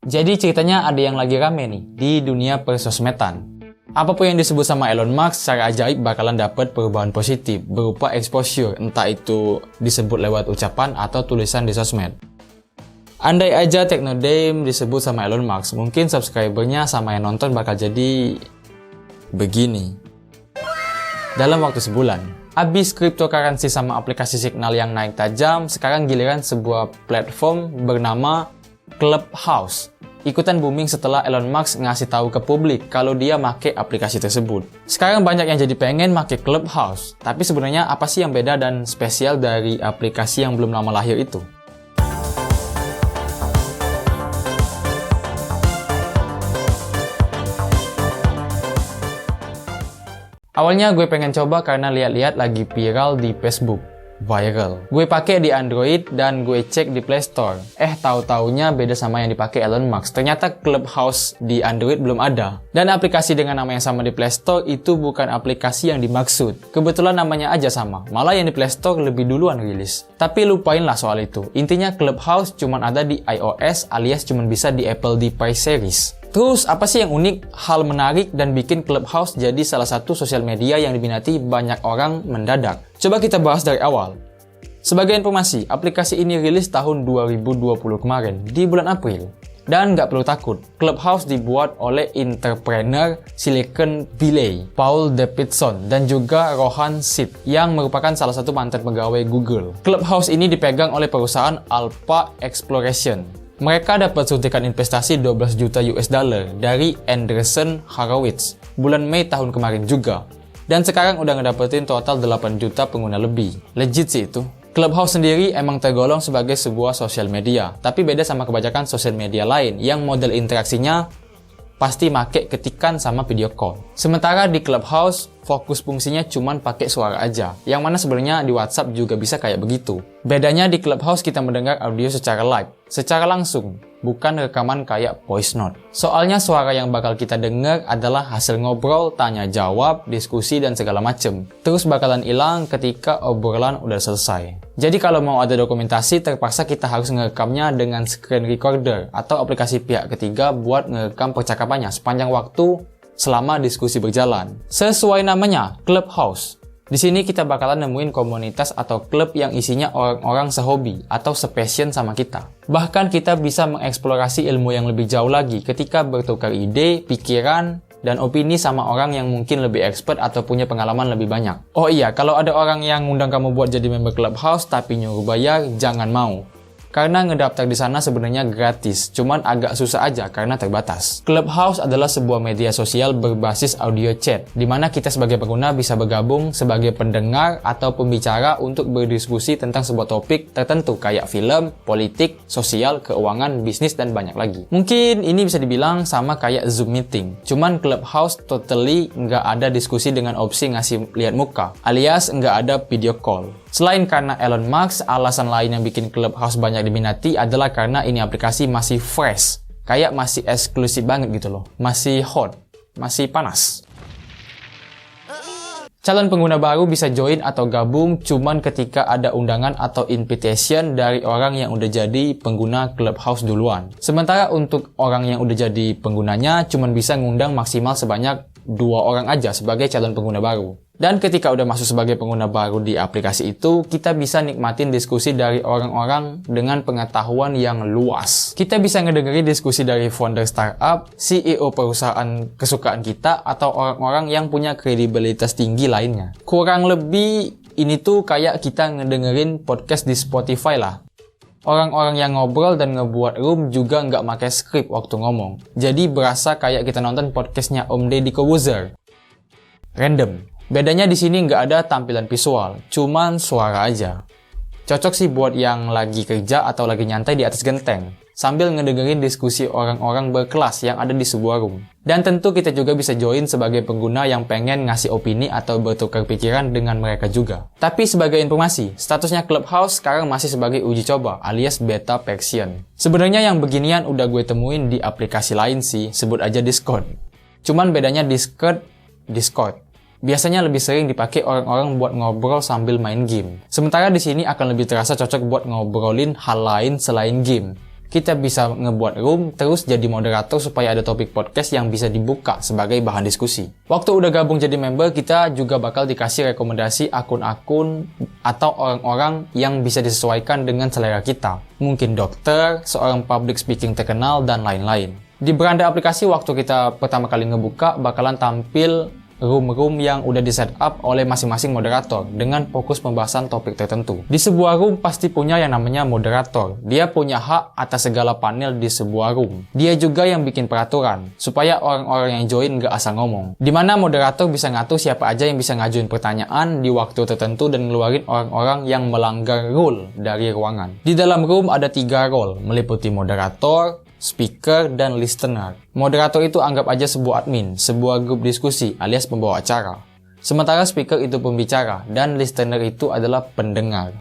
Jadi ceritanya ada yang lagi rame nih di dunia persosmedan. Apapun yang disebut sama Elon Musk secara ajaib bakalan dapat perubahan positif berupa exposure, entah itu disebut lewat ucapan atau tulisan di sosmed. Andai aja Technodame disebut sama Elon Musk, mungkin subscribernya sama yang nonton bakal jadi begini. Dalam waktu sebulan, abis cryptocurrency sama aplikasi Signal yang naik tajam, sekarang giliran sebuah platform bernama Clubhouse ikutan booming setelah Elon Musk ngasih tahu ke publik kalau dia make aplikasi tersebut. Sekarang banyak yang jadi pengen make Clubhouse, tapi sebenarnya apa sih yang beda dan spesial dari aplikasi yang belum lama lahir itu? Awalnya gue pengen coba karena lihat-lihat lagi viral di Facebook. Viral. Gue pakai di Android dan gue cek di Play Store. Tahu-taunya beda sama yang dipakai Elon Musk. Ternyata Clubhouse di Android belum ada. Dan aplikasi dengan nama yang sama di Play Store itu bukan aplikasi yang dimaksud. Kebetulan namanya aja sama. Malah yang di Play Store lebih duluan rilis. Tapi lupainlah soal itu. Intinya Clubhouse cuman ada di iOS alias cuman bisa di Apple Device Series. Terus apa sih yang unik, hal menarik dan bikin Clubhouse jadi salah satu sosial media yang diminati banyak orang mendadak? Coba kita bahas dari awal. Sebagai informasi, aplikasi ini rilis tahun 2020 kemarin, di bulan April. Dan nggak perlu takut, Clubhouse dibuat oleh entrepreneur Silicon Valley, Paul Davidson, dan juga Rohan Sid, yang merupakan salah satu mantan pegawai Google. Clubhouse ini dipegang oleh perusahaan Alpha Exploration. Mereka dapat suntikan investasi 12 juta US dollar dari Andreessen Horowitz bulan Mei tahun kemarin juga. Dan sekarang udah ngedapetin total 8 juta pengguna lebih. Legit sih itu. Clubhouse sendiri emang tergolong sebagai sebuah sosial media, tapi beda sama kebanyakan sosial media lain yang model interaksinya pasti make ketikan sama video call. Sementara di Clubhouse, fokus fungsinya cuman pakai suara aja, yang mana sebenarnya di WhatsApp juga bisa kayak begitu. Bedanya di Clubhouse kita mendengar audio secara live, secara langsung, bukan rekaman kayak voice note. Soalnya suara yang bakal kita dengar adalah hasil ngobrol, tanya jawab, diskusi, dan segala macem. Terus bakalan hilang ketika obrolan udah selesai. Jadi kalau mau ada dokumentasi, terpaksa kita harus ngerekamnya dengan screen recorder atau aplikasi pihak ketiga buat ngerekam percakapannya sepanjang waktu selama diskusi berjalan. Sesuai namanya, Clubhouse. Di sini kita bakalan nemuin komunitas atau klub yang isinya orang-orang sehobi atau sepassion sama kita. Bahkan kita bisa mengeksplorasi ilmu yang lebih jauh lagi ketika bertukar ide, pikiran, dan opini sama orang yang mungkin lebih expert atau punya pengalaman lebih banyak. Oh iya, kalau ada orang yang ngundang kamu buat jadi member Clubhouse tapi nyuruh bayar, jangan mau. Karena ngedaftar di sana sebenarnya gratis, cuman agak susah aja karena terbatas. Clubhouse adalah sebuah media sosial berbasis audio chat, di mana kita sebagai pengguna bisa bergabung sebagai pendengar atau pembicara untuk berdiskusi tentang sebuah topik tertentu kayak film, politik, sosial, keuangan, bisnis, dan banyak lagi. Mungkin ini bisa dibilang sama kayak Zoom meeting, cuman Clubhouse totally nggak ada diskusi dengan opsi ngasih lihat muka, alias nggak ada video call. Selain karena Elon Musk, alasan lain yang bikin Clubhouse banyak diminati adalah karena ini aplikasi masih fresh. Kayak masih eksklusif banget gitu loh. Masih hot, masih panas. Calon pengguna baru bisa join atau gabung cuman ketika ada undangan atau invitation dari orang yang udah jadi pengguna Clubhouse duluan. Sementara untuk orang yang udah jadi penggunanya cuman bisa ngundang maksimal sebanyak 2 orang aja sebagai calon pengguna baru. Dan ketika udah masuk sebagai pengguna baru di aplikasi itu, kita bisa nikmatin diskusi dari orang-orang dengan pengetahuan yang luas. Kita bisa ngedengerin diskusi dari founder startup, CEO perusahaan kesukaan kita, atau orang-orang yang punya kredibilitas tinggi lainnya. Kurang lebih, ini tuh kayak kita ngedengerin podcast di Spotify lah. Orang-orang yang ngobrol dan ngebuat room juga nggak pakai skrip waktu ngomong. Jadi berasa kayak kita nonton podcastnya Om Deddy Corbuzier. Random. Bedanya di sini nggak ada tampilan visual, cuman suara aja. Cocok sih buat yang lagi kerja atau lagi nyantai di atas genteng, sambil ngedengerin diskusi orang-orang berkelas yang ada di sebuah room. Dan tentu kita juga bisa join sebagai pengguna yang pengen ngasih opini atau bertukar pikiran dengan mereka juga. Tapi sebagai informasi, statusnya Clubhouse sekarang masih sebagai uji coba alias beta version. Sebenarnya yang beginian udah gue temuin di aplikasi lain sih, sebut aja Discord. Cuman bedanya Discord. Biasanya lebih sering dipakai orang-orang buat ngobrol sambil main game. Sementara di sini akan lebih terasa cocok buat ngobrolin hal lain selain game. Kita bisa ngebuat room, terus jadi moderator supaya ada topik podcast yang bisa dibuka sebagai bahan diskusi. Waktu udah gabung jadi member, kita juga bakal dikasih rekomendasi akun-akun atau orang-orang yang bisa disesuaikan dengan selera kita. Mungkin dokter, seorang public speaking terkenal, dan lain-lain. Di beranda aplikasi waktu kita pertama kali ngebuka, bakalan tampil room-room yang udah di setup oleh masing-masing moderator dengan fokus pembahasan topik tertentu. Di sebuah room pasti punya yang namanya moderator. Dia punya hak atas segala panel di sebuah room. Dia juga yang bikin peraturan, supaya orang-orang yang join nggak asal ngomong. Dimana moderator bisa ngatur siapa aja yang bisa ngajuin pertanyaan di waktu tertentu dan ngeluarin orang-orang yang melanggar rule dari ruangan. Di dalam room ada 3 role, meliputi moderator, speaker, dan listener. Moderator itu anggap aja sebuah admin, sebuah grup diskusi alias pembawa acara. Sementara speaker itu pembicara, dan listener itu adalah pendengar.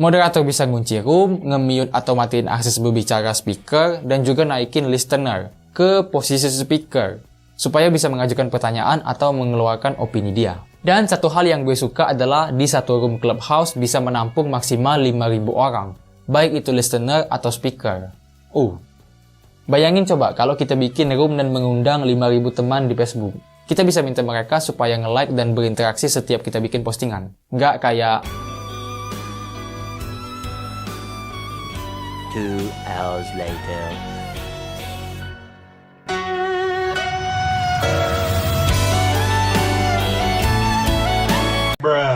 Moderator bisa ngunci room, nge-mute atau matiin akses berbicara speaker, dan juga naikin listener ke posisi speaker, supaya bisa mengajukan pertanyaan atau mengeluarkan opini dia. Dan satu hal yang gue suka adalah di satu room Clubhouse bisa menampung maksimal 5.000 orang. Baik itu listener atau speaker. Bayangin coba kalau kita bikin room dan mengundang 5.000 teman di Facebook. Kita bisa minta mereka supaya nge-like dan berinteraksi setiap kita bikin postingan. Nggak kayak 2 hours later.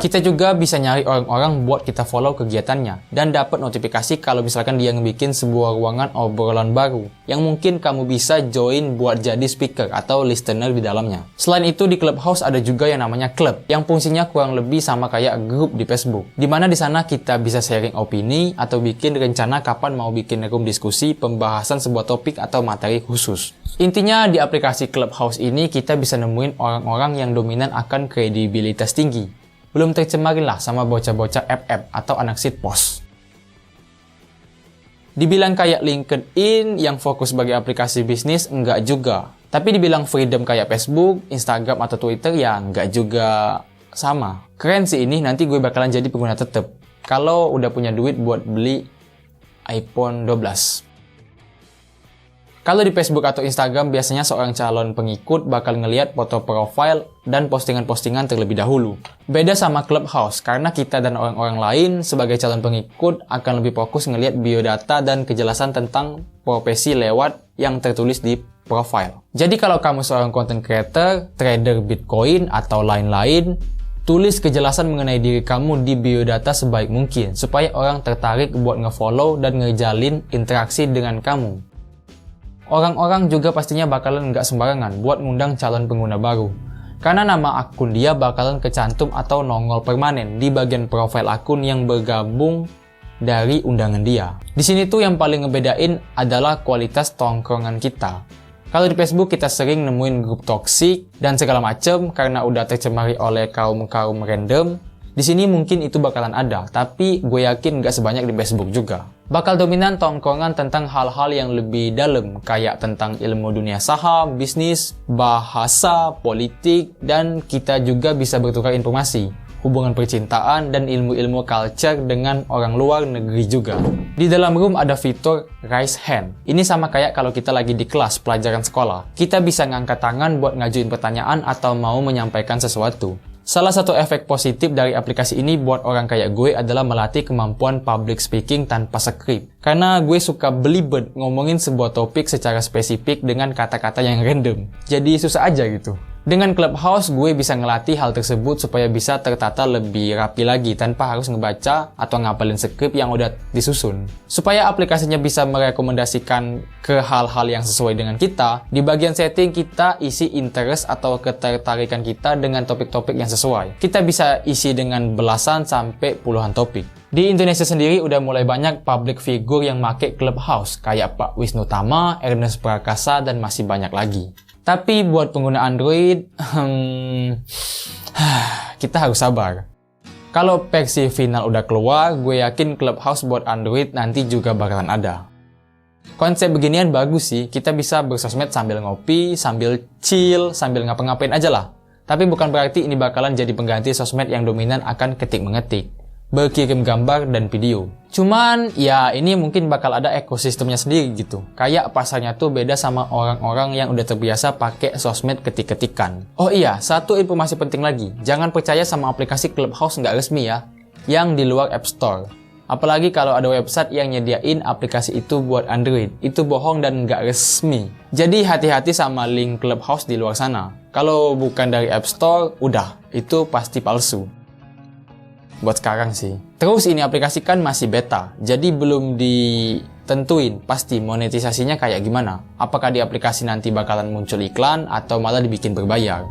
kita juga bisa nyari orang-orang buat kita follow kegiatannya dan dapat notifikasi kalau misalkan dia ngebikin sebuah ruangan obrolan baru yang mungkin kamu bisa join buat jadi speaker atau listener di dalamnya. Selain itu di Clubhouse ada juga yang namanya club yang fungsinya kurang lebih sama kayak grup di Facebook, di mana di sana kita bisa sharing opini atau bikin rencana kapan mau bikin room diskusi pembahasan sebuah topik atau materi khusus. Intinya di aplikasi Clubhouse ini kita bisa nemuin orang-orang yang dominan akan kredibilitas tinggi. Belum tercemarin lah sama bocah-bocah FF atau anak sitpost. Dibilang kayak LinkedIn yang fokus sebagai aplikasi bisnis, enggak juga. Tapi dibilang freedom kayak Facebook, Instagram, atau Twitter, ya enggak juga sama. Keren sih ini, nanti gue bakalan jadi pengguna tetap. Kalau udah punya duit buat beli iPhone 12. Kalau di Facebook atau Instagram, biasanya seorang calon pengikut bakal ngelihat foto profile dan postingan-postingan terlebih dahulu. Beda sama Clubhouse, karena kita dan orang-orang lain sebagai calon pengikut akan lebih fokus ngelihat biodata dan kejelasan tentang profesi lewat yang tertulis di profile. Jadi kalau kamu seorang content creator, trader Bitcoin, atau lain-lain, tulis kejelasan mengenai diri kamu di biodata sebaik mungkin, supaya orang tertarik buat nge-follow dan ngejalin interaksi dengan kamu. Orang-orang juga pastinya bakalan nggak sembarangan buat ngundang calon pengguna baru. Karena nama akun dia bakalan kecantum atau nongol permanen di bagian profil akun yang bergabung dari undangan dia. Di sini tuh yang paling ngebedain adalah kualitas tongkrongan kita. Kalau di Facebook kita sering nemuin grup toksik dan segala macem karena udah tercemari oleh kaum-kaum random. Di sini mungkin itu bakalan ada, tapi gue yakin nggak sebanyak di Facebook juga. Bakal dominan tongkrongan tentang hal-hal yang lebih dalam, kayak tentang ilmu dunia saham, bisnis, bahasa, politik, dan kita juga bisa bertukar informasi, hubungan percintaan, dan ilmu-ilmu culture dengan orang luar negeri juga. Di dalam room ada fitur raise hand. Ini sama kayak kalau kita lagi di kelas pelajaran sekolah. Kita bisa ngangkat tangan buat ngajuin pertanyaan atau mau menyampaikan sesuatu. Salah satu efek positif dari aplikasi ini buat orang kayak gue adalah melatih kemampuan public speaking tanpa skrip. Karena gue suka belibet ngomongin sebuah topik secara spesifik dengan kata-kata yang random. Jadi susah aja gitu. Dengan Clubhouse, gue bisa ngelatih hal tersebut supaya bisa tertata lebih rapi lagi tanpa harus ngebaca atau ngapalin skrip yang udah disusun. Supaya aplikasinya bisa merekomendasikan ke hal-hal yang sesuai dengan kita, di bagian setting kita isi interest atau ketertarikan kita dengan topik-topik yang sesuai. Kita bisa isi dengan belasan sampai puluhan topik. Di Indonesia sendiri udah mulai banyak public figure yang make Clubhouse, kayak Pak Wisnu Tama, Ernest Prakasa, dan masih banyak lagi. Tapi buat pengguna Android, kita harus sabar. Kalau versi final udah keluar, gue yakin Clubhouse buat Android nanti juga bakalan ada. Konsep beginian bagus sih, kita bisa bersosmed sambil ngopi, sambil chill, sambil ngapa-ngapain aja lah. Tapi bukan berarti ini bakalan jadi pengganti sosmed yang dominan akan ketik-mengetik. berkirim gambar dan video. Cuman ya ini mungkin bakal ada ekosistemnya sendiri gitu. Kayak pasarnya tuh beda sama orang-orang yang udah terbiasa pakai sosmed ketik-ketikan. Oh iya, satu informasi penting lagi. Jangan percaya sama aplikasi Clubhouse nggak resmi ya, yang di luar App Store. Apalagi kalau ada website yang nyediain aplikasi itu buat Android. Itu bohong dan nggak resmi. Jadi hati-hati sama link Clubhouse di luar sana. Kalau bukan dari App Store, udah, itu pasti palsu. Buat sekarang sih. Terus ini aplikasi kan masih beta, jadi belum ditentuin pasti monetisasinya kayak gimana. Apakah di aplikasi nanti bakalan muncul iklan atau malah dibikin berbayar.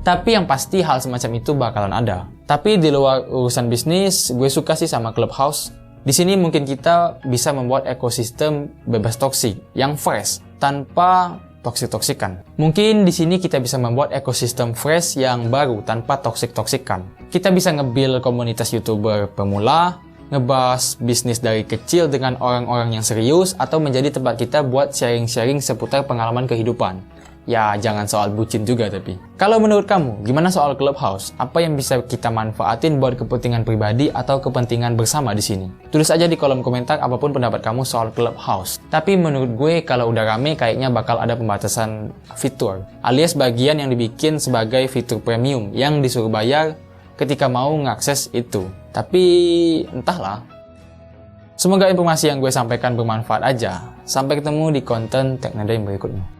Tapi yang pasti hal semacam itu bakalan ada. Tapi di luar urusan bisnis, gue suka sih sama Clubhouse. Di sini mungkin kita bisa membuat ekosistem bebas toksik yang fresh tanpa toksik-toksikan. Mungkin di sini kita bisa membuat ekosistem fresh yang baru tanpa toksik-toksikan. Kita bisa nge-build komunitas YouTuber pemula, ngebahas bisnis dari kecil dengan orang-orang yang serius, atau menjadi tempat kita buat sharing-sharing seputar pengalaman kehidupan. Ya, jangan soal bucin juga tapi. Kalau menurut kamu, gimana soal Clubhouse? Apa yang bisa kita manfaatin buat kepentingan pribadi atau kepentingan bersama di sini? Tulis aja di kolom komentar apapun pendapat kamu soal Clubhouse. Tapi menurut gue kalau udah rame kayaknya bakal ada pembatasan fitur, alias bagian yang dibikin sebagai fitur premium yang disuruh bayar ketika mau ngakses itu. Tapi entahlah. Semoga informasi yang gue sampaikan bermanfaat aja. Sampai ketemu di konten Tech Nada yang berikutnya.